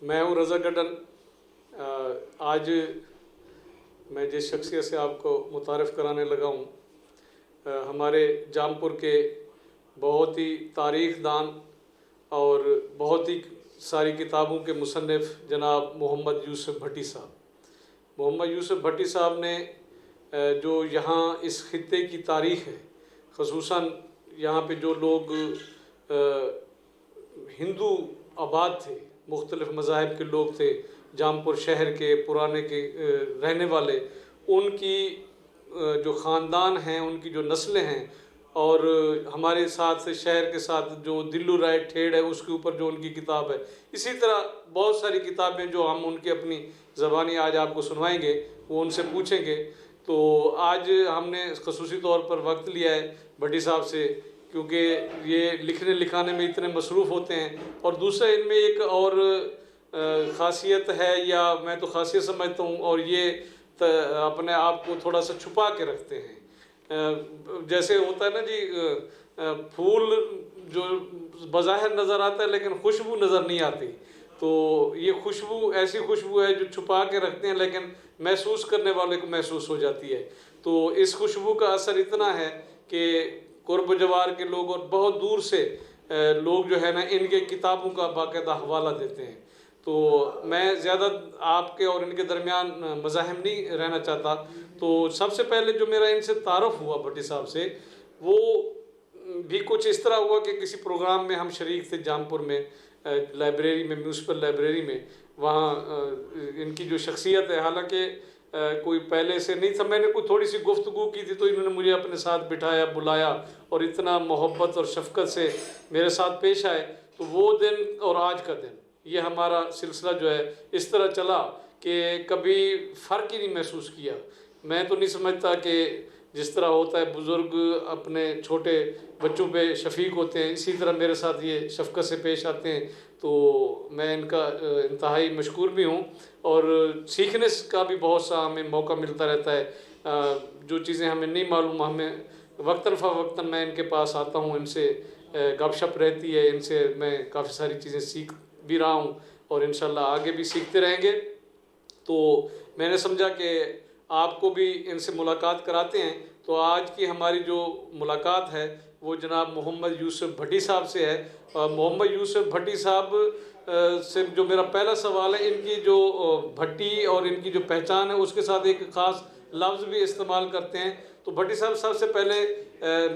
میں ہوں رضا گڈن۔ آج میں جس شخصیت سے آپ کو متعارف کرانے لگا ہوں، ہمارے جام پور کے بہت ہی تاریخ دان اور بہت ہی ساری کتابوں کے مصنف جناب محمد یوسف بھٹی صاحب۔ محمد یوسف بھٹی صاحب نے جو یہاں اس خطے کی تاریخ ہے، خصوصاً یہاں پہ جو لوگ ہندو آباد تھے، مختلف مذاہب کے لوگ تھے، جام پور شہر کے پرانے کے رہنے والے، ان کی جو خاندان ہیں، ان کی جو نسلیں ہیں، اور ہمارے ساتھ شہر کے ساتھ جو دلو رائے ٹھیڑ ہے، اس کے اوپر جو ان کی کتاب ہے، اسی طرح بہت ساری کتابیں جو ہم ان کی اپنی زبانی آج آپ کو سنوائیں گے، وہ ان سے پوچھیں گے۔ تو آج ہم نے خصوصی طور پر وقت لیا ہے بھٹی صاحب سے، کیونکہ یہ لکھنے لکھانے میں اتنے مصروف ہوتے ہیں، اور دوسرا ان میں ایک اور خاصیت ہے، یا میں تو خاصیت سمجھتا ہوں، اور یہ اپنے آپ کو تھوڑا سا چھپا کے رکھتے ہیں۔ جیسے ہوتا ہے نا جی، پھول جو بظاہر نظر آتا ہے لیکن خوشبو نظر نہیں آتی، تو یہ خوشبو ایسی خوشبو ہے جو چھپا کے رکھتے ہیں لیکن محسوس کرنے والے کو محسوس ہو جاتی ہے۔ تو اس خوشبو کا اثر اتنا ہے کہ قرب و جوار کے لوگ اور بہت دور سے لوگ جو ہے نا ان کے کتابوں کا باقاعدہ حوالہ دیتے ہیں۔ تو میں زیادہ آپ کے اور ان کے درمیان مزاحم نہیں رہنا چاہتا، تو سب سے پہلے جو میرا ان سے تعارف ہوا بھٹی صاحب سے، وہ بھی کچھ اس طرح ہوا کہ کسی پروگرام میں ہم شریک تھے جام پور میں، لائبریری میں، میونسپل لائبریری میں۔ وہاں ان کی جو شخصیت ہے، حالانکہ کوئی پہلے سے نہیں تھا، میں نے کوئی تھوڑی سی گفتگو کی تھی تو انہوں نے مجھے اپنے ساتھ بٹھایا، بلایا، اور اتنا محبت اور شفقت سے میرے ساتھ پیش آئے۔ تو وہ دن اور آج کا دن، یہ ہمارا سلسلہ جو ہے اس طرح چلا کہ کبھی فرق ہی نہیں محسوس کیا۔ میں تو نہیں سمجھتا کہ جس طرح ہوتا ہے بزرگ اپنے چھوٹے بچوں پہ شفیق ہوتے ہیں، اسی طرح میرے ساتھ یہ شفقت سے پیش آتے ہیں۔ تو میں ان کا انتہائی مشکور بھی ہوں، اور سیکھنے کا بھی بہت سا ہمیں موقع ملتا رہتا ہے۔ جو چیزیں ہمیں نہیں معلوم، ہمیں وقتاً فوقتاً میں ان کے پاس آتا ہوں، ان سے گپ شپ رہتی ہے، ان سے میں کافی ساری چیزیں سیکھ بھی رہا ہوں، اور انشاءاللہ آگے بھی سیکھتے رہیں گے۔ تو میں نے سمجھا کہ آپ کو بھی ان سے ملاقات کراتے ہیں۔ تو آج کی ہماری جو ملاقات ہے وہ جناب محمد یوسف بھٹی صاحب سے ہے۔ محمد یوسف بھٹی صاحب سے جو میرا پہلا سوال ہے، ان کی جو بھٹی اور ان کی جو پہچان ہے، اس کے ساتھ ایک خاص لفظ بھی استعمال کرتے ہیں۔ تو بھٹی صاحب سب سے پہلے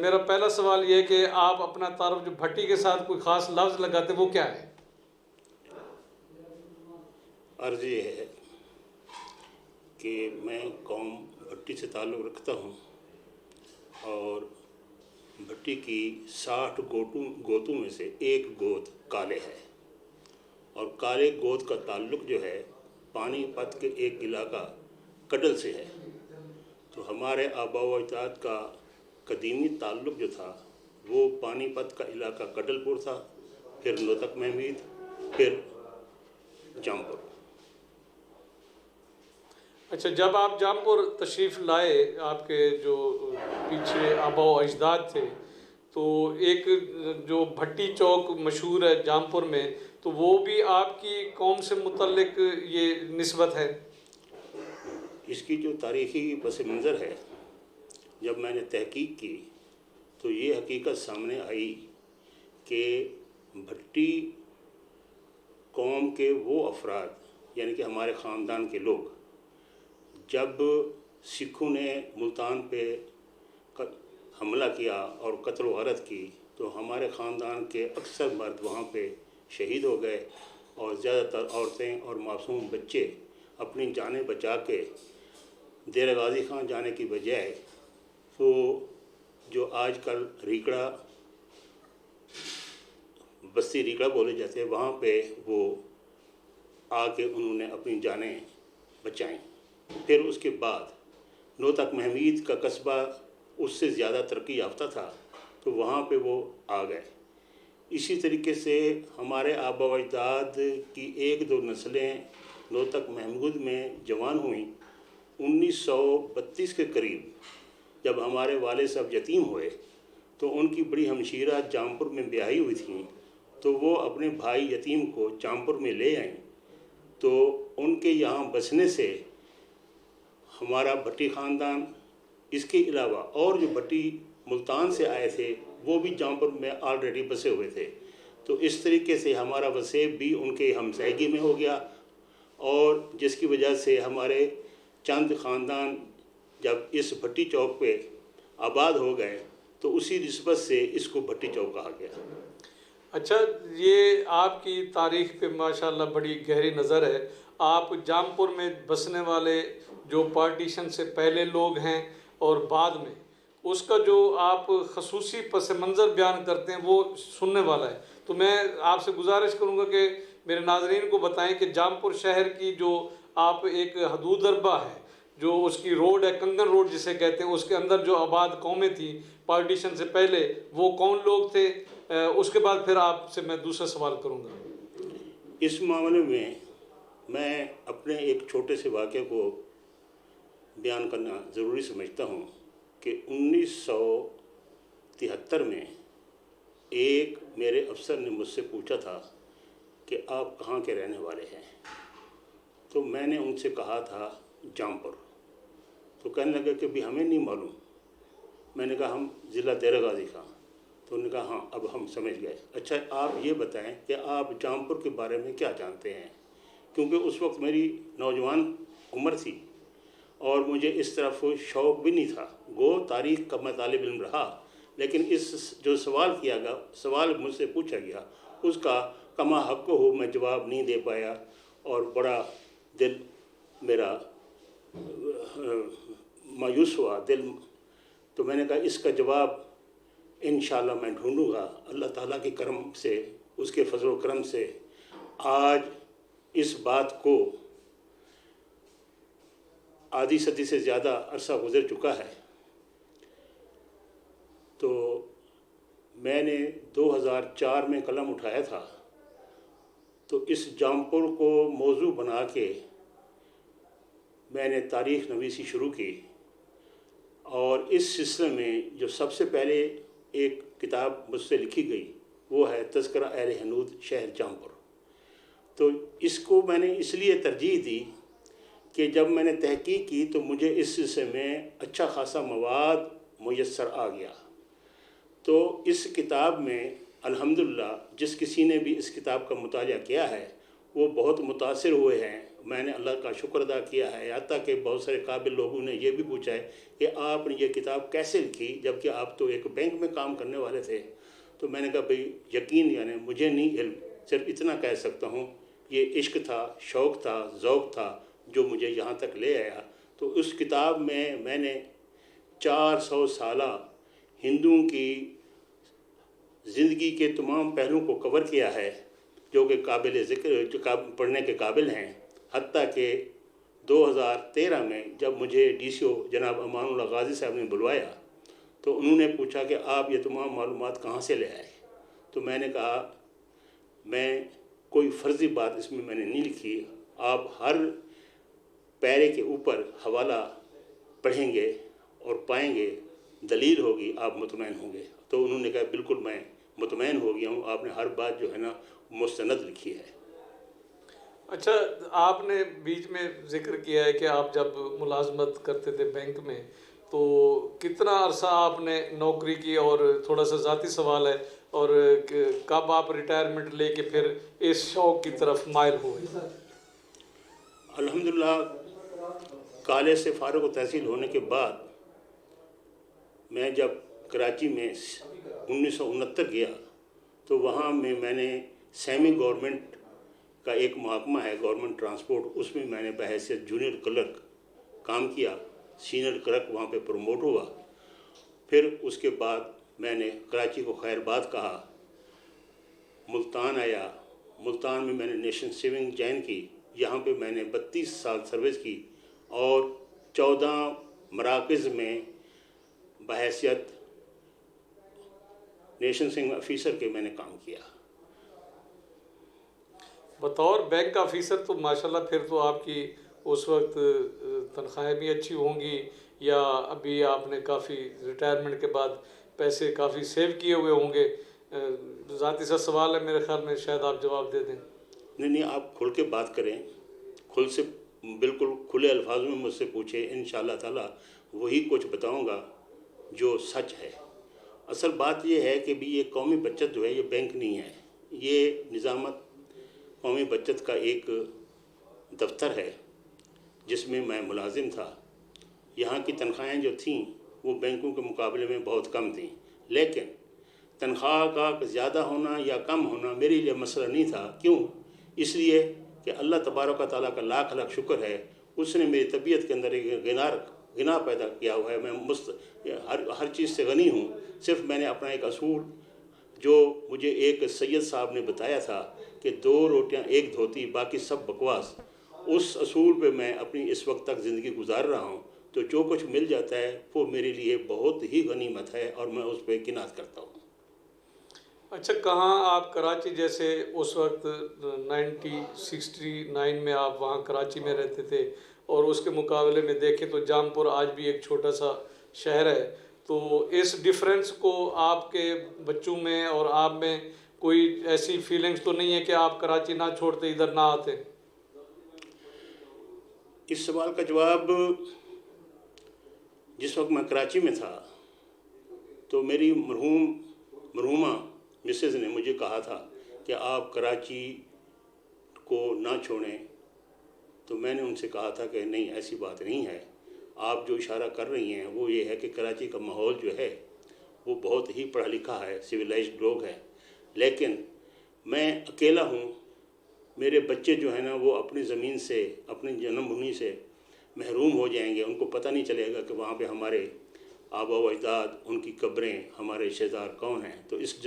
میرا پہلا سوال یہ ہے کہ آپ اپنا تعارف جو بھٹی کے ساتھ کوئی خاص لفظ لگاتے ہیں وہ کیا ہے؟ عرض یہ ہے کہ میں قوم بھٹی سے تعلق رکھتا ہوں، اور بھٹی کی 60 گوتوں میں سے ایک گوت کالے ہے، اور کالے گوت کا تعلق جو ہے پانی پت کے ایک علاقہ کڈل سے ہے۔ تو ہمارے آبا و اجداد کا قدیمی تعلق جو تھا وہ پانی پت کا علاقہ کڈل پور تھا، پھر نوتک محمید، پھر جام پور۔ اچھا، جب آپ جام پور تشریف لائے، آپ کے جو پیچھے آبا و اجداد تھے، تو ایک جو بھٹی چوک مشہور ہے جام پور میں، تو وہ بھی آپ کی قوم سے متعلق یہ نسبت ہے؟ اس کی جو تاریخی پس منظر ہے، جب میں نے تحقیق کی تو یہ حقیقت سامنے آئی کہ بھٹی قوم کے وہ افراد، یعنی کہ ہمارے خاندان کے لوگ، جب سکھوں نے ملتان پہ حملہ کیا اور قتل و غارت کی، تو ہمارے خاندان کے اکثر مرد وہاں پہ شہید ہو گئے، اور زیادہ تر عورتیں اور معصوم بچے اپنی جانیں بچا کے ڈیرہ غازی خان جانے کی بجائے وہ جو آج کل ریکڑا، بستی ریکڑا بولے جاتے ہیں، وہاں پہ وہ آ کے انہوں نے اپنی جانیں بچائیں۔ پھر اس کے بعد نوتک محمید کا قصبہ اس سے زیادہ ترقی یافتہ تھا، تو وہاں پہ وہ آ گئے۔ اسی طریقے سے ہمارے آبا و اجداد کی ایک دو نسلیں نوتک محمود میں جوان ہوئیں۔ 1932 کے قریب جب ہمارے والد صاحب یتیم ہوئے تو ان کی بڑی ہمشیرہ جام پور میں بیاہی ہوئی تھیں، تو وہ اپنے بھائی یتیم کو جام پور میں لے آئیں، تو ان کے یہاں بسنے سے ہمارا بھٹی خاندان، اس کے علاوہ اور جو بھٹی ملتان سے آئے تھے وہ بھی جامپور میں آلریڈی بسے ہوئے تھے، تو اس طریقے سے ہمارا وسیب بھی ان کے ہمسائیگی میں ہو گیا، اور جس کی وجہ سے ہمارے چند خاندان جب اس بھٹی چوک پہ آباد ہو گئے تو اسی نسبت سے اس کو بھٹی چوک کہا گیا۔ اچھا، یہ آپ کی تاریخ پہ ماشاءاللہ بڑی گہری نظر ہے۔ آپ جامپور میں بسنے والے جو پارٹیشن سے پہلے لوگ ہیں اور بعد میں، اس کا جو آپ خصوصی پس منظر بیان کرتے ہیں وہ سننے والا ہے، تو میں آپ سے گزارش کروں گا کہ میرے ناظرین کو بتائیں کہ جامپور شہر کی جو آپ ایک حدود اربع ہے، جو اس کی روڈ ہے کنگن روڈ جسے کہتے ہیں، اس کے اندر جو آباد قومیں تھیں پارٹیشن سے پہلے، وہ کون لوگ تھے؟ اس کے بعد پھر آپ سے میں دوسرا سوال کروں گا۔ اس معاملے میں اپنے ایک چھوٹے سے واقعے کو بیان کرنا ضروری سمجھتا ہوں کہ 1973 میں ایک میرے افسر نے مجھ سے پوچھا تھا کہ آپ کہاں کے رہنے والے ہیں، تو میں نے ان سے کہا تھا جامپور، تو کہنے لگا کہ بھی ہمیں نہیں معلوم۔ میں نے کہا ہم ضلع دیر غازی کا، تو انہوں نے کہا ہاں اب ہم سمجھ گئے۔ اچھا آپ یہ بتائیں کہ آپ جامپور کے بارے میں کیا جانتے ہیں، کیونکہ اس وقت میری نوجوان عمر تھی اور مجھے اس طرف شوق بھی نہیں تھا، گو تاریخ کا میں طالب علم رہا، لیکن اس جو سوال مجھ سے پوچھا گیا اس کا کما حق ہو میں جواب نہیں دے پایا، اور بڑا دل میرا مایوس ہوا دل۔ تو میں نے کہا اس کا جواب انشاءاللہ میں ڈھونڈوں گا، اللہ تعالیٰ کے کرم سے، اس کے فضل و کرم سے آج اس بات کو آدھی صدی سے زیادہ عرصہ گزر چکا ہے۔ تو میں نے 2004 میں قلم اٹھایا تھا، تو اس جامپور کو موضوع بنا کے میں نے تاریخ نویسی شروع کی، اور اس سلسلے میں جو سب سے پہلے ایک کتاب مجھ سے لکھی گئی وہ ہے تذکرہ اہل ہنود شہر جامپور۔ تو اس کو میں نے اس لیے ترجیح دی کہ جب میں نے تحقیق کی تو مجھے اس سلسلے میں اچھا خاصا مواد میسر آ گیا۔ تو اس کتاب میں الحمدللہ جس کسی نے بھی اس کتاب کا مطالعہ کیا ہے وہ بہت متاثر ہوئے ہیں۔ میں نے اللہ کا شکر ادا کیا ہے، حتیٰ کہ بہت سارے قابل لوگوں نے یہ بھی پوچھا ہے کہ آپ نے یہ کتاب کیسے لکھی جبکہ آپ تو ایک بینک میں کام کرنے والے تھے۔ تو میں نے کہا بھئی یقین یعنی مجھے نہیں علم، صرف اتنا کہہ سکتا ہوں یہ عشق تھا، شوق تھا، ذوق تھا جو مجھے یہاں تک لے آیا۔ تو اس کتاب میں نے 400 سالہ ہندوؤں کی زندگی کے تمام پہلوؤں کو کور کیا ہے جو کہ قابل ذکر، جو پڑھنے کے قابل ہیں۔ حتیٰ کہ 2013 میں جب مجھے ڈی سی او جناب امان اللہ غازی صاحب نے بلوایا تو انہوں نے پوچھا کہ آپ یہ تمام معلومات کہاں سے لے آئے، تو میں نے کہا میں کوئی فرضی بات اس میں نے نہیں لکھی، آپ ہر پیرے کے اوپر حوالہ پڑھیں گے اور پائیں گے، دلیل ہوگی، آپ مطمئن ہوں گے۔ تو انہوں نے کہا بالکل میں مطمئن ہو گیا ہوں، آپ نے ہر بات جو ہے نا مستند لکھی ہے۔ اچھا، آپ نے بیچ میں ذکر کیا ہے کہ آپ جب ملازمت کرتے تھے بینک میں تو کتنا عرصہ آپ نے نوکری کی، اور تھوڑا سا ذاتی سوال ہے، اور کب آپ ریٹائرمنٹ لے کے پھر اس شوق کی طرف مائل ہوئے؟ الحمدللہ کالج سے فارغ و تحصیل ہونے کے بعد میں جب کراچی میں 1969 گیا تو وہاں میں نے سیمی گورنمنٹ کا ایک محکمہ ہے گورنمنٹ ٹرانسپورٹ، اس میں نے بحیثیت جونیئر کلرک کام کیا، سینئر کلرک وہاں پہ پروموٹ ہوا۔ پھر اس کے بعد میں نے کراچی کو خیر بات کہا، ملتان آیا، ملتان میں نے نیشن سیونگ جوائن کی، یہاں پہ میں نے 32 سال سروس کی اور 14 مراکز میں بحیثیت نیشن سیونگ آفیسر کے میں نے کام کیا۔ بطور بینک آفیسر تو ماشاءاللہ پھر تو آپ کی اس وقت تنخواہیں بھی اچھی ہوں گی، یا ابھی آپ نے کافی ریٹائرمنٹ کے بعد پیسے کافی سیو کیے ہوئے ہوں گے؟ ذاتی سا سوال ہے، میرے خیال میں شاید آپ جواب دے دیں۔ نہیں آپ کھل کے بات کریں، بالکل کھلے الفاظوں میں مجھ سے پوچھے، انشاءاللہ تعالی وہی کچھ بتاؤں گا جو سچ ہے۔ اصل بات یہ ہے کہ بھی یہ قومی بچت جو ہے یہ بینک نہیں ہے، یہ نظامت قومی بچت کا ایک دفتر ہے جس میں میں ملازم تھا۔ یہاں کی تنخواہیں جو تھیں وہ بینکوں کے مقابلے میں بہت کم تھیں، لیکن تنخواہ کا زیادہ ہونا یا کم ہونا میرے لیے مسئلہ نہیں تھا۔ کیوں؟ اس لیے کہ اللہ تبارک و تعالیٰ کا لاکھ لاکھ شکر ہے، اس نے میری طبیعت کے اندر ایک غنا پیدا کیا ہوا ہے۔ میں ہر چیز سے غنی ہوں۔ صرف میں نے اپنا ایک اصول جو مجھے ایک سید صاحب نے بتایا تھا کہ 2 روٹیاں 1 دھوتی باقی سب بکواس، اس اصول پہ میں اپنی اس وقت تک زندگی گزار رہا ہوں۔ تو جو کچھ مل جاتا ہے وہ میرے لیے بہت ہی غنیمت ہے اور میں اس پہ قناعت کرتا ہوں۔ اچھا، کہاں آپ کراچی جیسے اس وقت 1969 میں آپ وہاں کراچی میں رہتے تھے، اور اس کے مقابلے میں دیکھیں تو جام پور آج بھی ایک چھوٹا سا شہر ہے، تو اس ڈیفرنس کو آپ کے بچوں میں اور آپ میں کوئی ایسی فیلنگز تو نہیں ہے کہ آپ کراچی نہ چھوڑتے ادھر نہ آتے؟ اس سوال کا جواب، جس وقت میں کراچی میں تھا تو میری مرحومہ مسز نے مجھے کہا تھا کہ آپ کراچی کو نہ چھوڑیں، تو میں نے ان سے کہا تھا کہ نہیں، ایسی بات نہیں ہے۔ آپ جو اشارہ کر رہی ہیں وہ یہ ہے کہ کراچی کا ماحول جو ہے وہ بہت ہی پڑھا لکھا ہے، سویلائزڈ لوگ ہیں، لیکن میں اکیلا ہوں۔ میرے بچے جو ہیں نا وہ اپنی زمین سے، اپنی جنم بھومی سے محروم ہو جائیں گے، ان کو پتہ نہیں چلے گا کہ وہاں پہ ہمارے آبا و اجداد، ان کی قبریں، ہمارے رشتہ دار کون ہیں۔ تو اس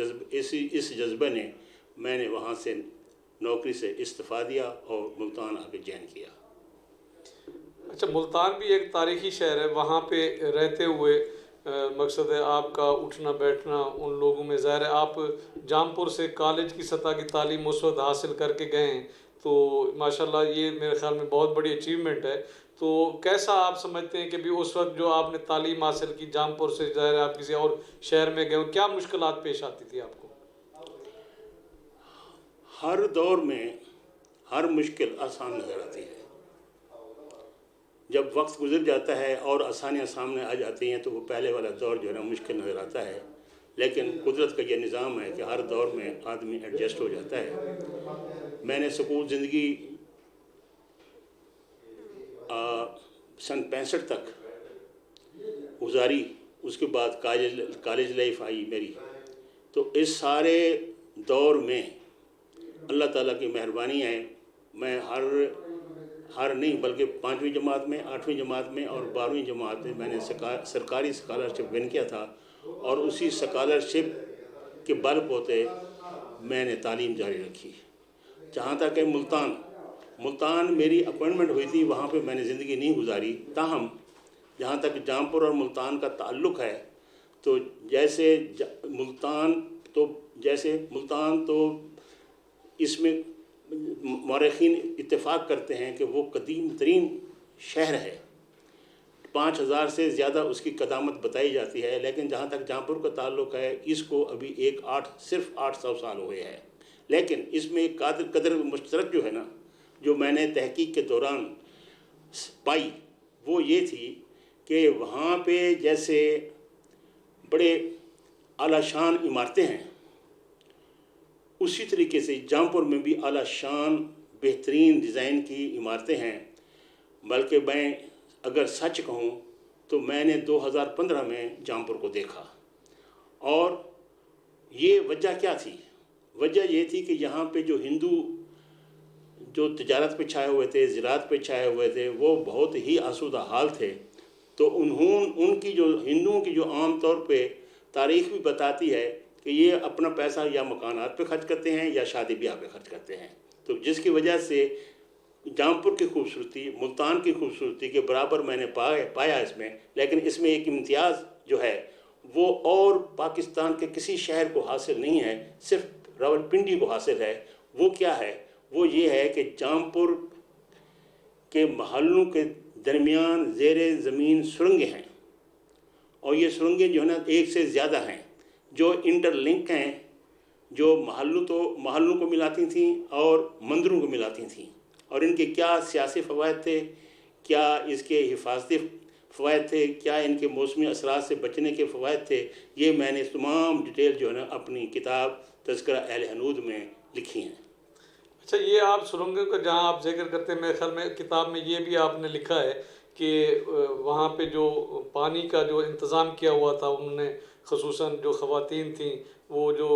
جذبے نے میں نے وہاں سے نوکری سے استعفیٰ دیا اور ملتان آ کے جوائن کیا۔ اچھا، ملتان بھی ایک تاریخی شہر ہے، وہاں پہ رہتے ہوئے مقصد ہے آپ کا اٹھنا بیٹھنا ان لوگوں میں ظاہر ہے۔ آپ جام پور سے کالج کی سطح کی تعلیم اس وقت حاصل کر کے گئے ہیں، تو ماشاءاللہ یہ میرے خیال میں بہت بڑی اچیومنٹ ہے۔ تو کیسا آپ سمجھتے ہیں کہ بھی اس وقت جو آپ نے تعلیم حاصل کی جام پور سے، ظاہر ہے آپ کسی اور شہر میں گئے ہوں، کیا مشکلات پیش آتی تھی آپ کو؟ ہر دور میں ہر مشکل آسان نظر آتی ہے۔ جب وقت گزر جاتا ہے اور آسانیاں سامنے آ جاتی ہیں تو وہ پہلے والا دور جو ہے نا مشکل نظر آتا ہے، لیکن قدرت کا یہ نظام ہے کہ ہر دور میں آدمی ایڈجسٹ ہو جاتا ہے۔ میں نے سکول زندگی سن 65 تک گزاری، اس کے بعد کالج لائف آئی میری۔ تو اس سارے دور میں اللہ تعالیٰ کی مہربانی ہے، میں ہر نہیں بلکہ 5ویں جماعت میں، 8ویں جماعت میں اور 12ویں جماعت میں نے سرکاری اسکالرشپ ون کیا تھا، اور اسی اسکالرشپ کے بل پوتے میں نے تعلیم جاری رکھی۔ جہاں تک کہ ملتان میری اپوائنٹمنٹ ہوئی تھی، وہاں پہ میں نے زندگی نہیں گزاری۔ تاہم جہاں تک جام پور اور ملتان کا تعلق ہے، تو جیسے ملتان تو اس میں مورخین اتفاق کرتے ہیں کہ وہ قدیم ترین شہر ہے، 5000 سے زیادہ اس کی قدامت بتائی جاتی ہے، لیکن جہاں تک جام پور کا تعلق ہے اس کو ابھی صرف 800 سال ہوئے ہیں۔ لیکن اس میں ایک قدر مشترک جو ہے نا، جو میں نے تحقیق کے دوران پائی، وہ یہ تھی کہ وہاں پہ جیسے بڑے اعلیٰ شان عمارتیں ہیں، اسی طریقے سے جام پور میں بھی اعلیٰ شان بہترین ڈیزائن کی عمارتیں ہیں۔ بلکہ میں اگر سچ کہوں تو میں نے 2015 میں جام پور کو دیکھا، اور یہ وجہ کیا تھی؟ وجہ یہ تھی کہ یہاں پہ جو ہندو جو تجارت پہ چھائے ہوئے تھے، زراعت پہ چھائے ہوئے تھے، وہ بہت ہی آسودہ حال تھے۔ تو ہندوؤں کی جو عام طور پہ تاریخ بھی بتاتی ہے کہ یہ اپنا پیسہ یا مکانات پہ خرچ کرتے ہیں یا شادی بیاہ پہ خرچ کرتے ہیں، تو جس کی وجہ سے جام پور کی خوبصورتی ملتان کی خوبصورتی کے برابر میں نے پایا اس میں۔ لیکن اس میں ایک امتیاز جو ہے وہ اور پاکستان کے کسی شہر کو حاصل نہیں ہے، صرف راولپنڈی کو حاصل ہے۔ وہ کیا ہے؟ وہ یہ ہے کہ جام پور کے محلوں کے درمیان زیر زمین سرنگیں ہیں، اور یہ سرنگیں جو ہے نا ایک سے زیادہ ہیں، جو انٹر لنک ہیں، جو محلوں کو ملاتی تھیں اور مندروں کو ملاتی تھیں، اور ان کے کیا سیاسی فوائد تھے، کیا اس کے حفاظتی فوائد تھے، کیا ان کے موسمی اثرات سے بچنے کے فوائد تھے، یہ میں نے تمام ڈیٹیل جو ہے نا اپنی کتاب تذکرہ اہل ہنود میں لکھی ہیں۔ اچھا، یہ آپ سرنگوں کا جہاں آپ ذکر کرتے ہیں، میرے خیال میں کتاب میں یہ بھی آپ نے لکھا ہے کہ وہاں پہ جو پانی کا جو انتظام کیا ہوا تھا انہوں نے، خصوصاً جو خواتین تھیں وہ جو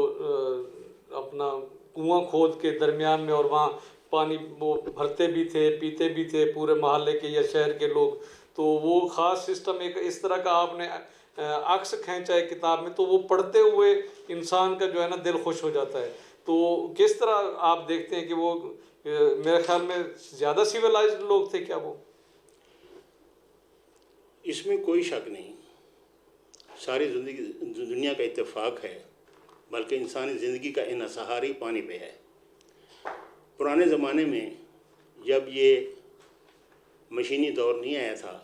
اپنا کنواں کھود کے درمیان میں، اور وہاں پانی وہ بھرتے بھی تھے، پیتے بھی تھے، پورے محلے کے یا شہر کے لوگ، تو وہ خاص سسٹم ایک اس طرح کا آپ نے عکس کھینچا ہے کتاب میں، تو وہ پڑھتے ہوئے انسان کا جو ہے نا دل خوش ہو جاتا ہے۔ تو کس طرح آپ دیکھتے ہیں کہ وہ میرے خیال میں زیادہ سیولائزڈ لوگ تھے کیا وہ؟ اس میں کوئی شک نہیں، ساری دنیا کا اتفاق ہے، بلکہ انسانی زندگی کا انحصار ہی پانی پہ ہے۔ پرانے زمانے میں جب یہ مشینی دور نہیں آیا تھا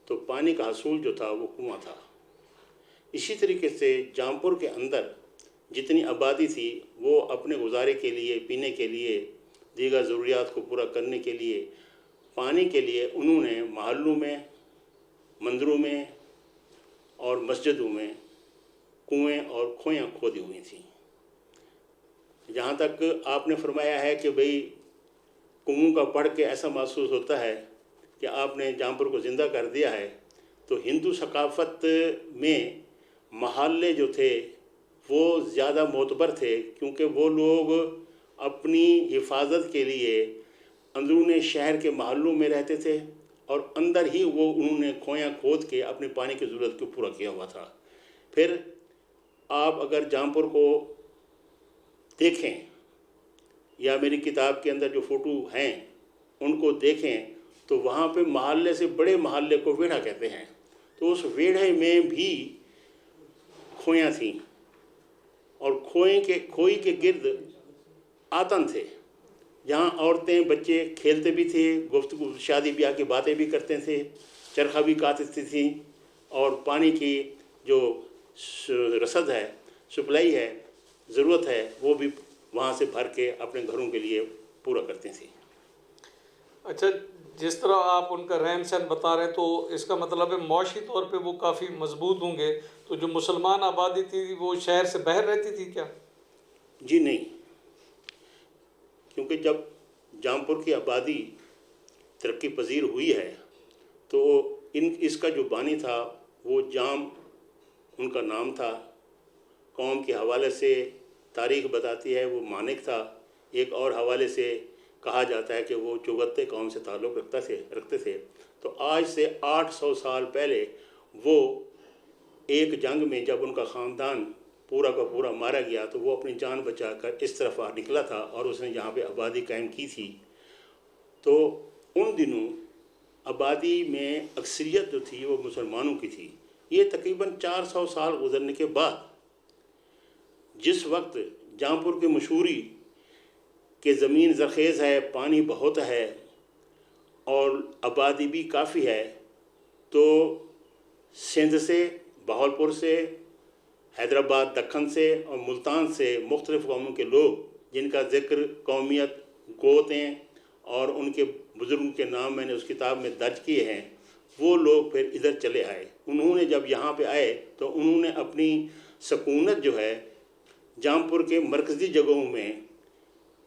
تو پانی کا حصول جو تھا وہ کنواں تھا۔ اسی طریقے سے جام پور کے اندر جتنی آبادی تھی وہ اپنے گزارے کے لیے، پینے کے لیے، دیگر ضروریات کو پورا کرنے کے لیے، پانی کے لیے انہوں نے محلوں میں، مندروں میں اور مسجدوں میں کنویں اور کھویاں کھودی ہوئی تھیں۔ جہاں تک آپ نے فرمایا ہے کہ بھئی کنووں کا پڑھ کے ایسا محسوس ہوتا ہے کہ آپ نے جام پور کو زندہ کر دیا ہے، تو ہندو ثقافت میں محلے جو تھے وہ زیادہ معتبر تھے، کیونکہ وہ لوگ اپنی حفاظت کے لیے اندرون شہر کے محلوں میں رہتے تھے، اور اندر ہی وہ انہوں نے کھویاں کھود کے اپنے پانی کی ضرورت کو پورا کیا ہوا تھا۔ پھر آپ اگر جام پور کو دیکھیں یا میری کتاب کے اندر جو فوٹو ہیں ان کو دیکھیں تو وہاں پہ محلے سے بڑے محلے کو ویڑھا کہتے ہیں، تو اس ویڑھے میں بھی کھویاں تھیں، اور کھوئی کے گرد آتن تھے، جہاں عورتیں بچے کھیلتے بھی تھے، گفتگو شادی بیاہ کی باتیں بھی کرتے تھے، چرخہ بھی کاٹتی تھیں، اور پانی کی جو رسد ہے، سپلائی ہے، ضرورت ہے، وہ بھی وہاں سے بھر کے اپنے گھروں کے لیے پورا کرتے تھے۔ اچھا، جس طرح آپ ان کا رہن سہن بتا رہے ہیں تو اس کا مطلب ہے معاشی طور پہ وہ کافی مضبوط ہوں گے، تو جو مسلمان آبادی تھی وہ شہر سے باہر رہتی تھی کیا؟ جی نہیں، کیونکہ جب جام پور کی آبادی ترقی پذیر ہوئی ہے تو اس کا جو بانی تھا وہ جام ان کا نام تھا، قوم کے حوالے سے تاریخ بتاتی ہے وہ مانک تھا، ایک اور حوالے سے کہا جاتا ہے کہ وہ چوگتے قوم سے تعلق رکھتے تھے۔ تو آج سے 800 سال پہلے وہ ایک جنگ میں جب ان کا خاندان پورا کا پورا مارا گیا تو وہ اپنی جان بچا کر اس طرف نکلا تھا اور اس نے یہاں پہ آبادی قائم کی تھی۔ تو ان دنوں آبادی میں اکثریت جو تھی وہ مسلمانوں کی تھی۔ یہ تقریباً 400 سال گزرنے کے بعد جس وقت جام پور کی مشہوری کہ زمین زرخیز ہے، پانی بہت ہے اور آبادی بھی کافی ہے، تو سندھ سے، بہاولپور سے، حیدرآباد دکن سے اور ملتان سے مختلف قوموں کے لوگ جن کا ذکر قومیت، گوتیں اور ان کے بزرگوں کے نام میں نے اس کتاب میں درج کیے ہیں، وہ لوگ پھر ادھر چلے آئے۔ انہوں نے جب یہاں پہ آئے تو انہوں نے اپنی سکونت جو ہے جام پور کے مرکزی جگہوں میں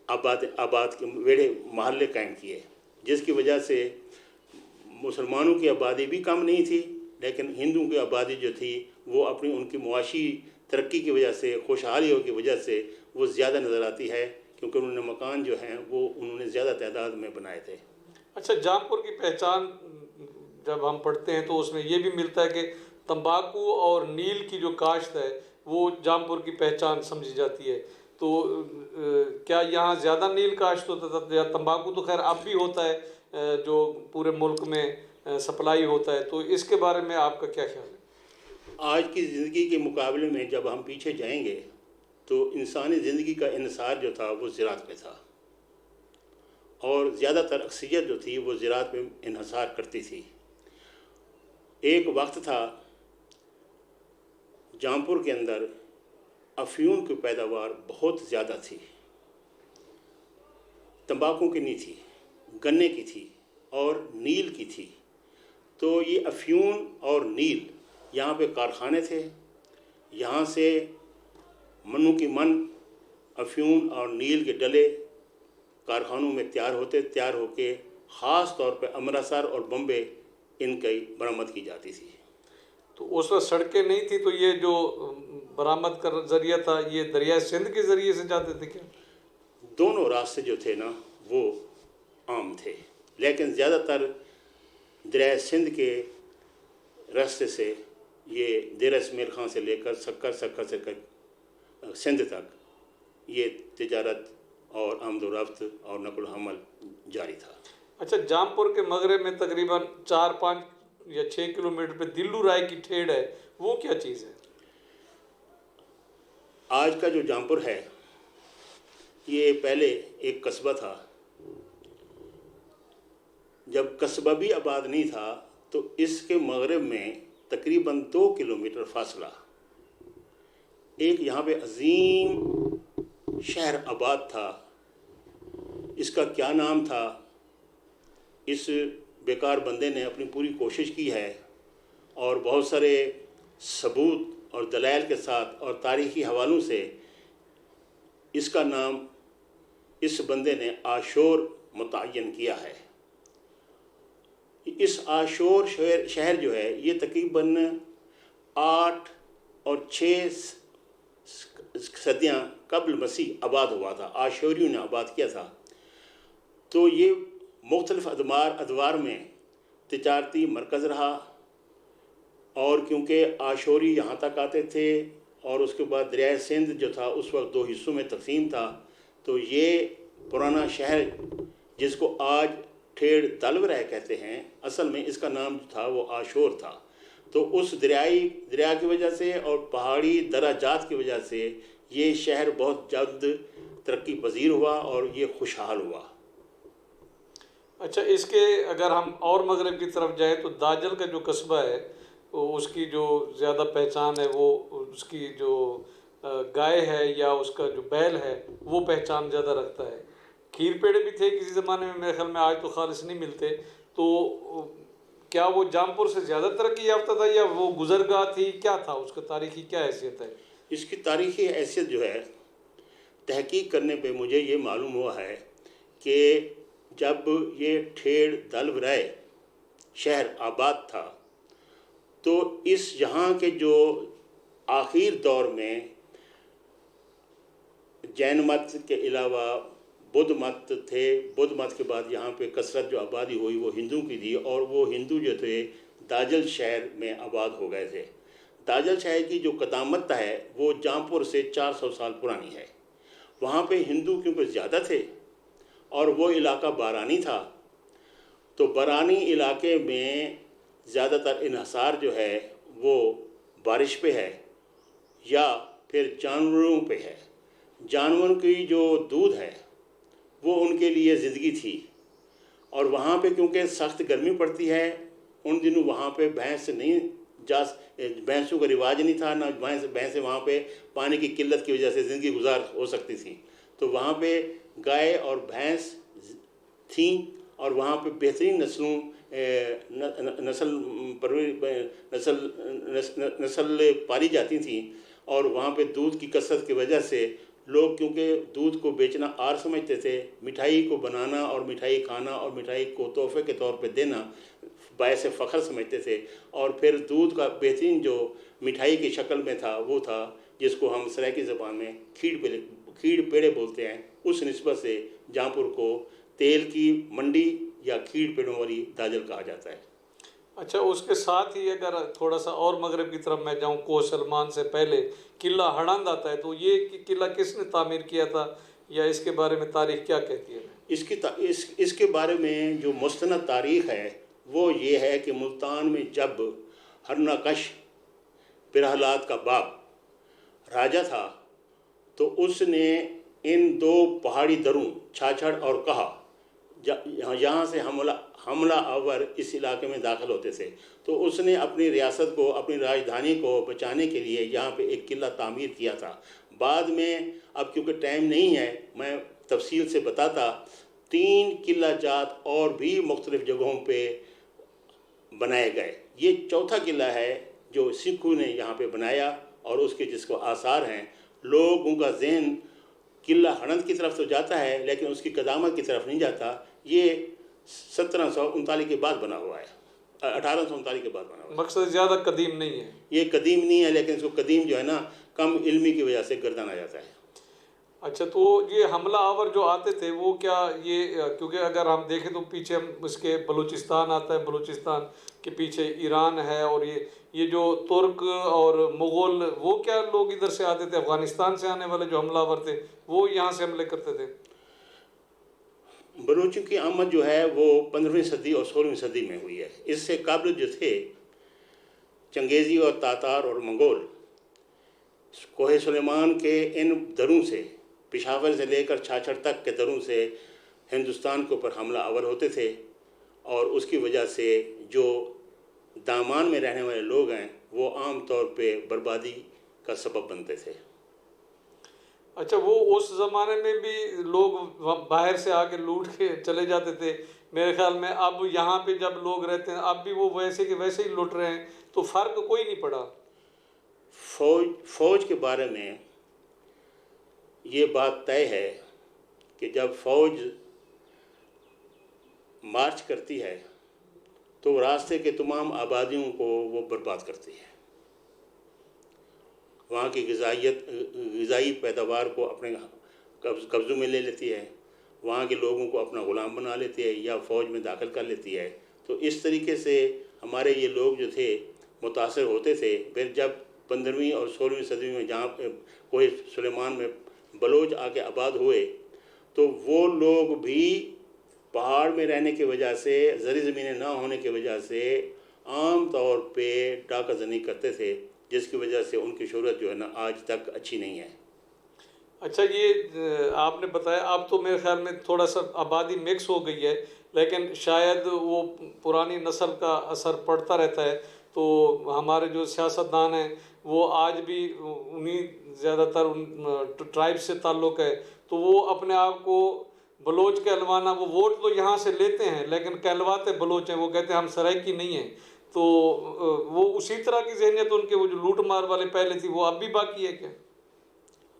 آباد کے ویڑے محلے قائم کیے، جس کی وجہ سے مسلمانوں کی آبادی بھی کم نہیں تھی، لیکن ہندوؤں کی آبادی جو تھی وہ اپنی ان کی معاشی ترقی کی وجہ سے، خوشحالیوں کی وجہ سے وہ زیادہ نظر آتی ہے، کیونکہ انہوں نے مکان جو ہیں وہ انہوں نے زیادہ تعداد میں بنائے تھے۔ اچھا، جام پور کی پہچان جب ہم پڑھتے ہیں تو اس میں یہ بھی ملتا ہے کہ تمباکو اور نیل کی جو کاشت ہے وہ جام پور کی پہچان سمجھی جاتی ہے، تو کیا یہاں زیادہ نیل کاشت ہوتا تھا؟ یا تمباکو تو خیر اب بھی ہوتا ہے جو پورے ملک میں سپلائی ہوتا ہے، تو اس کے بارے میں آپ کا کیا خیال ہے؟ آج کی زندگی کے مقابلے میں جب ہم پیچھے جائیں گے تو انسانی زندگی کا انحصار جو تھا وہ زراعت پہ تھا، اور زیادہ تر اکثریت جو تھی وہ زراعت پہ انحصار کرتی تھی۔ ایک وقت تھا جام پور کے اندر افیون کی پیداوار بہت زیادہ تھی، تمباکو کی نہیں تھی، گنے کی تھی اور نیل کی تھی. تو یہ افیون اور نیل یہاں پہ کارخانے تھے. یہاں سے منو کی من افیون اور نیل کے ڈلے کارخانوں میں تیار ہو کے خاص طور پہ امرتسر اور بمبے ان کی برآمد کی جاتی تھی. تو اس وقت سڑکیں نہیں تھی، تو یہ جو برآمد کا ذریعہ تھا یہ دریائے سندھ کے ذریعے سے جاتے تھے کیا؟ دونوں راستے جو تھے نا وہ عام تھے، لیکن زیادہ تر دریائے سندھ کے راستے سے یہ ڈیرہ اسماعیل خان سے لے کر سکر سے سندھ تک یہ تجارت اور آمد و رفت اور نقل و حمل جاری تھا. اچھا، جام پور کے مغرب میں تقریباً 4-5 یا 6 کلومیٹر پہ دلو رائے کی ٹھیڑ ہے، وہ کیا چیز ہے؟ آج کا جو جام پور ہے یہ پہلے ایک قصبہ تھا. جب قصبہ بھی آباد نہیں تھا تو اس کے مغرب میں تقریباً 2 کلومیٹر فاصلہ ایک یہاں پہ عظیم شہر آباد تھا. اس کا کیا نام تھا، اس بیکار بندے نے اپنی پوری کوشش کی ہے اور بہت سارے ثبوت اور دلائل کے ساتھ اور تاریخی حوالوں سے اس کا نام اس بندے نے آشور متعین کیا ہے. اس آشور شہر جو ہے یہ تقریباً 8 اور 6 صدیاں قبل مسیح آباد ہوا تھا. آشوریوں نے آباد کیا تھا. تو یہ مختلف ادوار میں تجارتی مرکز رہا، اور کیونکہ آشوری یہاں تک آتے تھے اور اس کے بعد دریائے سندھ جو تھا اس وقت 2 حصوں میں تقسیم تھا، تو یہ پرانا شہر جس کو آج ٹھیڑ دلورائے کہتے ہیں، اصل میں اس کا نام جو تھا وہ آشور تھا. تو اس دریا کی وجہ سے اور پہاڑی درجات کی وجہ سے یہ شہر بہت جلد ترقی پذیر ہوا اور یہ خوشحال ہوا. اچھا، اس کے اگر ہم اور مغرب کی طرف جائیں تو داجل کا جو قصبہ ہے اس کی جو زیادہ پہچان ہے وہ اس کی جو گائے ہے یا اس کا جو بیل ہے وہ پہچان زیادہ رکھتا ہے. کھیر پیڑے بھی تھے کسی زمانے میں، میرے خیال میں آج تو خالص نہیں ملتے. تو کیا وہ جام پور سے زیادہ ترقی یافتہ تھا یا وہ گزرگاہ تھی، کیا تھا اس کا تاریخی کیا حیثیت ہے؟ اس کی تاریخی حیثیت جو ہے تحقیق کرنے پہ مجھے یہ معلوم ہوا ہے کہ جب یہ ٹھیڑ دلورائے شہر آباد تھا تو اس یہاں کے جو آخر دور میں جین مت کے علاوہ بدھ مت تھے. بدھ مت کے بعد یہاں پہ کثرت جو آبادی ہوئی وہ ہندو کی تھی، اور وہ ہندو جو تھے داجل شہر میں آباد ہو گئے تھے. داجل شہر کی جو قدامت ہے وہ جام پور سے 400 سال پرانی ہے. وہاں پہ ہندو کیونکہ زیادہ تھے اور وہ علاقہ بارانی تھا، تو بارانی علاقے میں زیادہ تر انحصار جو ہے وہ بارش پہ ہے یا پھر جانوروں پہ ہے. جانوروں کی جو دودھ ہے وہ ان کے لیے زندگی تھی، اور وہاں پہ کیونکہ سخت گرمی پڑتی ہے ان دنوں وہاں پہ بھینسوں کا رواج نہیں تھا، نہ بھینسیں وہاں پہ پانی کی قلت کی وجہ سے زندگی گزار ہو سکتی تھیں. تو وہاں پہ گائے اور بھینس تھیں، اور وہاں پہ بہترین نسل پالی جاتی تھیں، اور وہاں پہ دودھ کی کثرت کی وجہ سے لوگ کیونکہ دودھ کو بیچنا آر سمجھتے تھے، مٹھائی کو بنانا اور مٹھائی کھانا اور مٹھائی کو تحفے کے طور پہ دینا باعث فخر سمجھتے تھے. اور پھر دودھ کا بہترین جو مٹھائی کی شکل میں تھا وہ تھا جس کو ہم سرائیکی زبان میں کھیڑ پیڑے بولتے ہیں. اس نسبت سے جام پور کو تیل کی منڈی یا کھیڑ پیڑوں والی داجل کہا جاتا ہے. اچھا، اس کے ساتھ ہی اگر تھوڑا سا اور مغرب کی طرف میں جاؤں، کوہ سلمان سے پہلے قلعہ ہڑند آتا ہے، تو یہ قلعہ کس نے تعمیر کیا تھا یا اس کے بارے میں تاریخ کیا کہتی ہے؟ اس کے بارے میں جو مستند تاریخ ہے وہ یہ ہے کہ ملتان میں جب ہرناکش پرہلاد کا باپ راجا تھا تو اس نے ان 2 پہاڑی دروں چھاچھڑ اور کہا یہاں سے حملہ آور اس علاقے میں داخل ہوتے تھے، تو اس نے اپنی ریاست کو، اپنی راجدھانی کو بچانے کے لیے یہاں پہ ایک قلعہ تعمیر کیا تھا. بعد میں اب کیونکہ ٹائم نہیں ہے میں تفصیل سے بتاتا، 3 قلعہ جات اور بھی مختلف جگہوں پہ بنائے گئے. یہ چوتھا قلعہ ہے جو سکھوں نے یہاں پہ بنایا اور اس کے جس کو آثار ہیں. لوگوں کا ذہن قلعہ ہڑند کی طرف تو جاتا ہے لیکن اس کی قدامت کی طرف نہیں جاتا. یہ 1739 کے بعد بنا ہوا ہے, 1839 کے بعد بنا ہوا ہے. مقصد زیادہ قدیم نہیں ہے. یہ قدیم نہیں ہے لیکن اس کو قدیم جو ہے نا کم علمی کی وجہ سے گردانا جاتا ہے. اچھا, تو یہ حملہ آور جو آتے تھے وہ کیا یہ, کیونکہ اگر ہم دیکھیں تو پیچھے ہم اس کے بلوچستان آتا ہے, بلوچستان کے پیچھے ایران ہے, اور یہ جو ترک اور مغول وہ کیا لوگ ادھر سے آتے تھے, افغانستان سے آنے والے جو حملہ آور تھے وہ یہاں سے حملے کرتے تھے؟ بلوچوں کی آمد جو ہے وہ 15ویں صدی اور 16ویں صدی میں ہوئی ہے. اس سے قبل جو تھے چنگیزی اور تاتار اور منگول کوہ سلیمان کے ان دروں سے, پشاور سے لے کر چھاچھڑ تک کے دروں سے ہندوستان کے اوپر حملہ آور ہوتے تھے, اور اس کی وجہ سے جو دامان میں رہنے والے لوگ ہیں وہ عام طور پہ بربادی کا سبب بنتے تھے. اچھا, وہ اس زمانے میں بھی لوگ باہر سے آ کے لوٹ کے چلے جاتے تھے میرے خیال میں. اب یہاں پہ جب لوگ رہتے ہیں اب بھی وہ ویسے کہ ویسے ہی لوٹ رہے ہیں, تو فرق کوئی نہیں پڑا. فوج کے بارے میں یہ بات طے ہے کہ جب فوج مارچ کرتی ہے تو راستے کے تمام آبادیوں کو وہ برباد کرتی ہے. وہاں کی غذائی پیداوار کو اپنے قبضوں میں لے لیتی ہے, وہاں کے لوگوں کو اپنا غلام بنا لیتی ہے یا فوج میں داخل کر لیتی ہے. تو اس طریقے سے ہمارے یہ لوگ جو تھے متاثر ہوتے تھے. پھر جب 15ویں اور 16ویں صدی میں جہاں کوہ سلیمان میں بلوچ آ کے آباد ہوئے تو وہ لوگ بھی پہاڑ میں رہنے کی وجہ سے, زرعی زمینیں نہ ہونے کی وجہ سے عام طور پہ ڈاکہ زنی کرتے تھے, جس کی وجہ سے ان کی شہرت جو ہے نا آج تک اچھی نہیں ہے. اچھا, یہ آپ نے بتایا اب تو میرے خیال میں تھوڑا سا آبادی مکس ہو گئی ہے, لیکن شاید وہ پرانی نسل کا اثر پڑتا رہتا ہے. تو ہمارے جو سیاستدان ہیں وہ آج بھی انہیں زیادہ تر ٹرائب سے تعلق ہے, تو وہ اپنے آپ کو بلوچ کہلوانا, وہ ووٹ تو یہاں سے لیتے ہیں لیکن کہلواتے بلوچ ہیں. وہ کہتے ہیں ہم سرائکی نہیں ہیں. تو وہ اسی طرح کی ذہنیت ان کے وہ جو لوٹ مار والے پہلے تھی وہ اب بھی باقی ہے کیا؟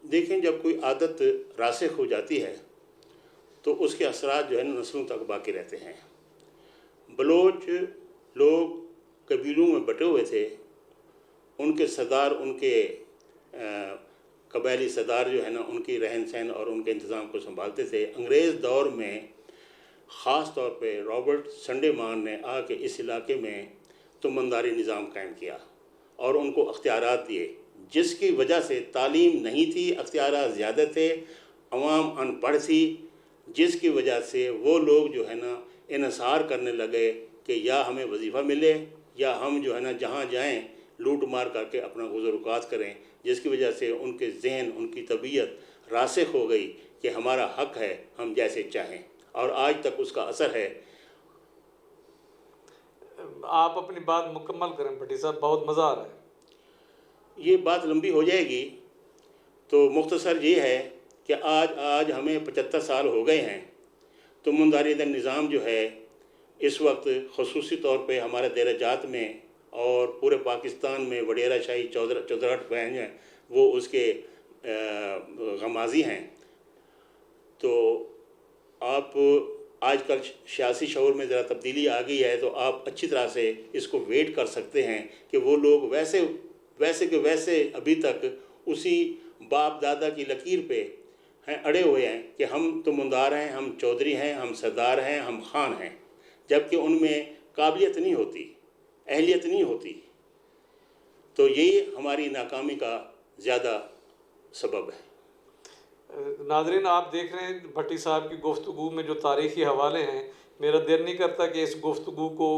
دیکھیں, جب کوئی عادت راسخ ہو جاتی ہے تو اس کے اثرات جو ہے نسلوں تک باقی رہتے ہیں. بلوچ لوگ قبیلوں میں بٹے ہوئے تھے, ان کے سردار, ان کے قبائلی سردار جو ہے نا ان کی رہن سہن اور ان کے انتظام کو سنبھالتے تھے. انگریز دور میں خاص طور پہ رابرٹ سنڈے مان نے آ کے اس علاقے میں تمنداری نظام قائم کیا اور ان کو اختیارات دیے, جس کی وجہ سے تعلیم نہیں تھی, اختیارات زیادہ تھے, عوام ان پڑھ تھی, جس کی وجہ سے وہ لوگ جو ہے نا انحصار کرنے لگے کہ یا ہمیں وظیفہ ملے یا ہم جو ہے نا جہاں جائیں لوٹ مار کر کے اپنا گزر اوقات کریں, جس کی وجہ سے ان کے ذہن, ان کی طبیعت راسخ ہو گئی کہ ہمارا حق ہے ہم جیسے چاہیں, اور آج تک اس کا اثر ہے. آپ اپنی بات مکمل کریں بھٹی صاحب, بہت مزہ آ رہا ہے. یہ بات لمبی ہو جائے گی تو مختصر یہ ہے کہ آج ہمیں 75 سال ہو گئے ہیں. تمنداری نظام جو ہے اس وقت خصوصی طور پہ ہمارے دیر جات میں اور پورے پاکستان میں وڈیرہ شاہی چودراہٹ بہن ہیں وہ اس کے غمازی ہیں. تو آپ آج کل سیاسی شعور میں ذرا تبدیلی آ گئی ہے تو آپ اچھی طرح سے اس کو ویٹ کر سکتے ہیں کہ وہ لوگ ویسے کہ ویسے ابھی تک اسی باپ دادا کی لکیر پہ ہیں, اڑے ہوئے ہیں کہ ہم تمندار ہیں, ہم چودھری ہیں, ہم سردار ہیں, ہم خان ہیں, جبکہ ان میں قابلیت نہیں ہوتی, اہلیت نہیں ہوتی. تو یہی ہماری ناکامی کا زیادہ سبب ہے. ناظرین, آپ دیکھ رہے ہیں بھٹی صاحب کی گفتگو میں جو تاریخی حوالے ہیں, میرا دل نہیں کرتا کہ اس گفتگو کو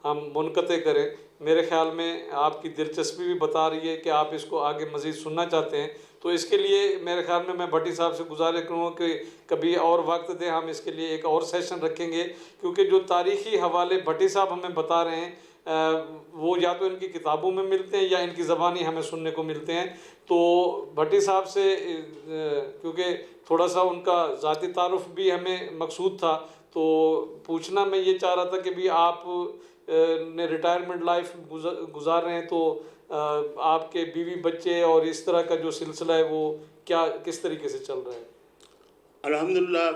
ہم منقطع کریں. میرے خیال میں آپ کی دلچسپی بھی بتا رہی ہے کہ آپ اس کو آگے مزید سننا چاہتے ہیں. تو اس کے لیے میرے خیال میں بھٹی صاحب سے گزارش کروں گا کہ کبھی اور وقت دیں, ہم اس کے لیے ایک اور سیشن رکھیں گے, کیونکہ جو تاریخی حوالے بھٹی صاحب ہمیں بتا رہے ہیں وہ یا تو ان کی کتابوں میں ملتے ہیں یا ان کی زبانی ہمیں سننے کو ملتے ہیں. تو بھٹی صاحب سے کیونکہ تھوڑا سا ان کا ذاتی تعارف بھی ہمیں مقصود تھا، تو پوچھنا میں یہ چاہ رہا تھا کہ بھی آپ نے ریٹائرمنٹ لائف گزار رہے ہیں، تو آپ کے بیوی بچے اور اس طرح کا جو سلسلہ ہے وہ کیا کس طریقے سے چل رہا ہے؟ الحمدللہ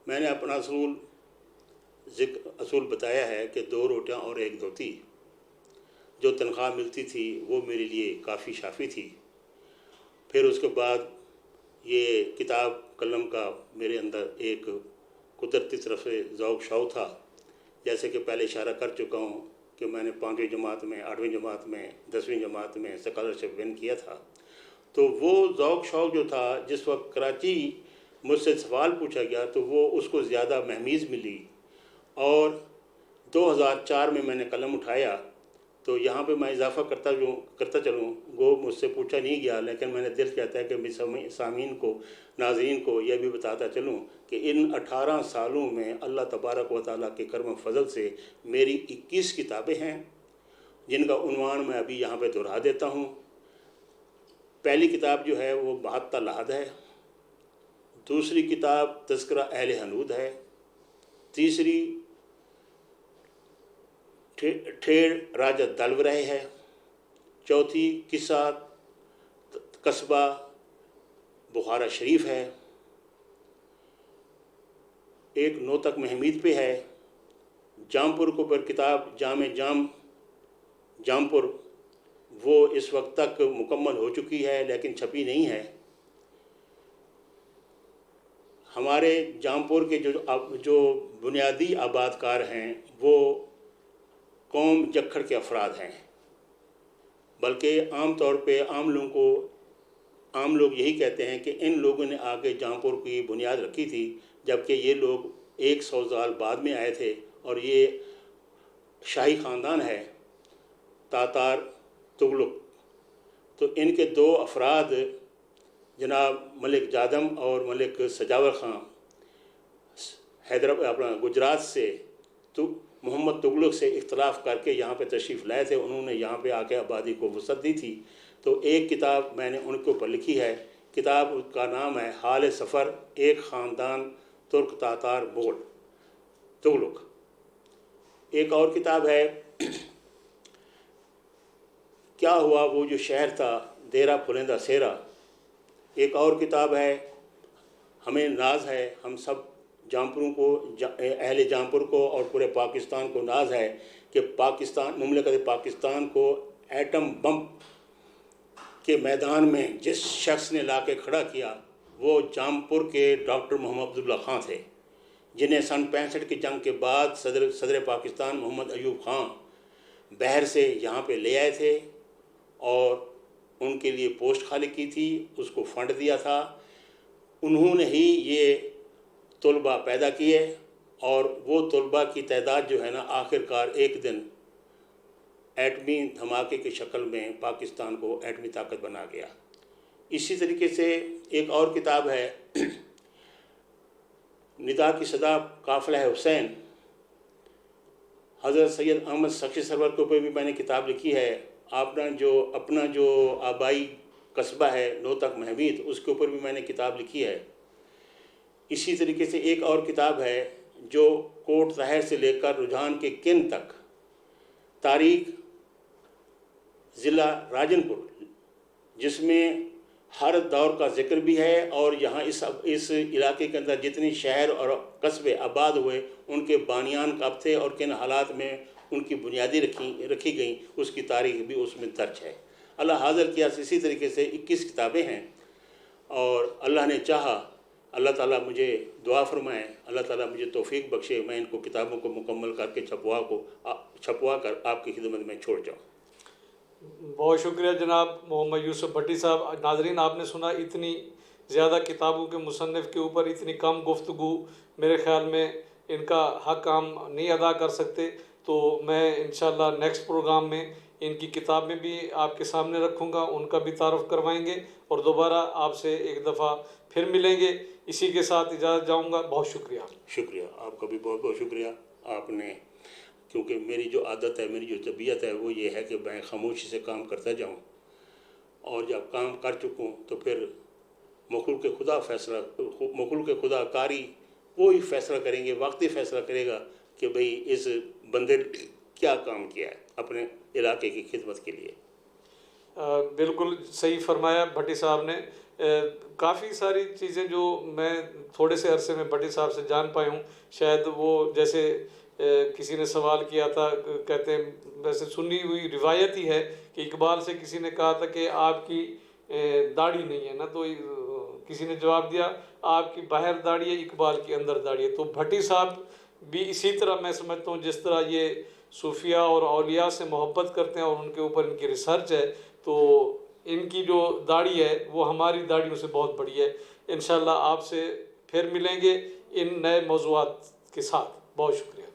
میں نے اپنا اصول بتایا ہے کہ 2 روٹیاں اور 1 دھوتی. جو تنخواہ ملتی تھی وہ میرے لیے کافی شافی تھی. پھر اس کے بعد یہ کتاب قلم کا میرے اندر ایک قدرتی طرف سے ذوق شوق تھا. جیسے کہ پہلے اشارہ کر چکا ہوں کہ میں نے 5ویں جماعت میں، 8ویں جماعت میں، 10ویں جماعت میں اسکالرشپ ون کیا تھا. تو وہ ذوق شوق جو تھا، جس وقت کراچی مجھ سے سوال پوچھا گیا تو وہ اس کو زیادہ مہمیز ملی. اور 2004 میں نے قلم اٹھایا تو یہاں پہ میں اضافہ کرتا چلوں. وہ مجھ سے پوچھا نہیں گیا، لیکن میں نے دل کہتا ہے کہ سامعین کو، ناظرین کو یہ بھی بتاتا چلوں کہ ان 18 سالوں میں اللہ تبارک و تعالیٰ کے کرم و فضل سے میری 21 کتابیں ہیں، جن کا عنوان میں ابھی یہاں پہ دہرا دیتا ہوں. پہلی کتاب جو ہے وہ بہت لحد ہے. دوسری کتاب تذکرہ اہل حنود ہے. تیسری ٹھیڑ راجہ دلو رہے ہے. چوتھی قصہ قصبہ بخارا شریف ہے. ایک نوتک محمید پہ ہے. جامپور کو پر کتاب جامپور وہ اس وقت تک مکمل ہو چکی ہے لیکن چھپی نہیں ہے. ہمارے جامپور کے جو بنیادی آباد کار ہیں وہ قوم جکھڑ کے افراد ہیں. بلکہ عام طور پہ عام لوگ یہی کہتے ہیں کہ ان لوگوں نے آ کے جامپور کی بنیاد رکھی تھی، جبکہ یہ لوگ 100 سال بعد میں آئے تھے. اور یہ شاہی خاندان ہے تاتار تغلق. تو ان کے 2 افراد جناب ملک جادم اور ملک سجاور خان گجرات سے تو محمد تغلق سے اختلاف کر کے یہاں پہ تشریف لائے تھے. انہوں نے یہاں پہ آ کے آبادی کو وسعت دی تھی. تو ایک کتاب میں نے ان کے اوپر لکھی ہے. کتاب کا نام ہے حال سفر، ایک خاندان ترک تاتار مغل تغلق. ایک اور کتاب ہے کیا ہوا وہ جو شہر تھا دیرا پھلندہ سیرا. ایک اور کتاب ہے ہمیں ناز ہے، ہم سب جامپوروں کو، اہل جامپور کو اور پورے پاکستان کو ناز ہے کہ مملکت پاکستان کو ایٹم بم کے میدان میں جس شخص نے لا کے کھڑا کیا وہ جامپور کے ڈاکٹر محمد عبداللہ خان تھے، جنہیں سن 65 کی جنگ کے بعد صدر پاکستان محمد ایوب خان بحر سے یہاں پہ لے آئے تھے اور ان کے لیے پوسٹ خالی کی تھی، اس کو فنڈ دیا تھا. انہوں نے ہی یہ طلباء پیدا کیے اور وہ طلباء کی تعداد جو ہے نا آخر کار ایک دن ایٹمی دھماکے کی شکل میں پاکستان کو ایٹمی طاقت بنا گیا. اسی طریقے سے ایک اور کتاب ہے ندا کی صدا قافلہ حسین. حضرت سید احمد سخی سرور کے اوپر بھی میں نے کتاب لکھی ہے. اپنا جو آبائی قصبہ ہے نوتک محمید، اس کے اوپر بھی میں نے کتاب لکھی ہے. اسی طریقے سے ایک اور کتاب ہے جو کوٹ طاہر سے لے کر رجحان کے کن تک تاریخ ضلع راجن پور، جس میں ہر دور کا ذکر بھی ہے اور یہاں اس علاقے کے اندر جتنی شہر اور قصبے آباد ہوئے ان کے بانیان کب تھے اور کن حالات میں ان کی بنیادی رکھی گئیں، اس کی تاریخ بھی اس میں درج ہے. اللہ حاضر کیا اسی طریقے سے 21 کتابیں ہیں اور اللہ نے چاہا، اللہ تعالیٰ مجھے دعا فرمائے، اللہ تعالیٰ مجھے توفیق بخشے، میں ان کو کتابوں کو مکمل کر کے چھپوا کر آپ کی خدمت میں چھوڑ جاؤں. بہت شکریہ جناب محمد یوسف بھٹی صاحب. ناظرین آپ نے سنا، اتنی زیادہ کتابوں کے مصنف کے اوپر اتنی کم گفتگو میرے خیال میں ان کا حق ہم نہیں ادا کر سکتے. تو میں انشاءاللہ نیکسٹ پروگرام میں ان کی کتابیں بھی آپ کے سامنے رکھوں گا، ان کا بھی تعارف کروائیں گے اور دوبارہ آپ سے ایک دفعہ پھر ملیں گے. اسی کے ساتھ اجازت جاؤں گا. بہت شکریہ. شکریہ آپ کا بھی بہت بہت شکریہ. آپ نے کیونکہ میری جو عادت ہے، میری جو طبیعت ہے وہ یہ ہے کہ میں خاموشی سے کام کرتا جاؤں، اور جب کام کر چکوں تو پھر مخلوق خدا کاری وہی فیصلہ کریں گے، وقتی فیصلہ کرے گا کہ بھئی اس بندے نے کیا کام کیا ہے اپنے علاقے کی خدمت کے لیے۔ بالکل صحیح فرمایا بھٹی صاحب نے۔ کافی ساری چیزیں جو میں تھوڑے سے عرصے میں بھٹی صاحب سے جان پائی ہوں، شاید وہ جیسے کسی نے سوال کیا تھا، کہتے ہیں ویسے سنی ہوئی روایت ہی ہے کہ اقبال سے کسی نے کہا تھا کہ آپ کی داڑھی نہیں ہے نا، تو کسی نے جواب دیا آپ کی باہر داڑھی ہے، اقبال کی اندر داڑھی ہے۔ تو بھٹی صاحب بھی اسی طرح میں سمجھتا ہوں، جس طرح یہ صوفیاء اور اولیاء سے محبت کرتے ہیں اور ان کے اوپر ان کی ریسرچ ہے، تو ان کی جو داڑھی ہے وہ ہماری داڑھیوں سے بہت بڑی ہے۔ انشاءاللہ آپ سے پھر ملیں گے ان نئے موضوعات کے ساتھ۔ بہت شکریہ۔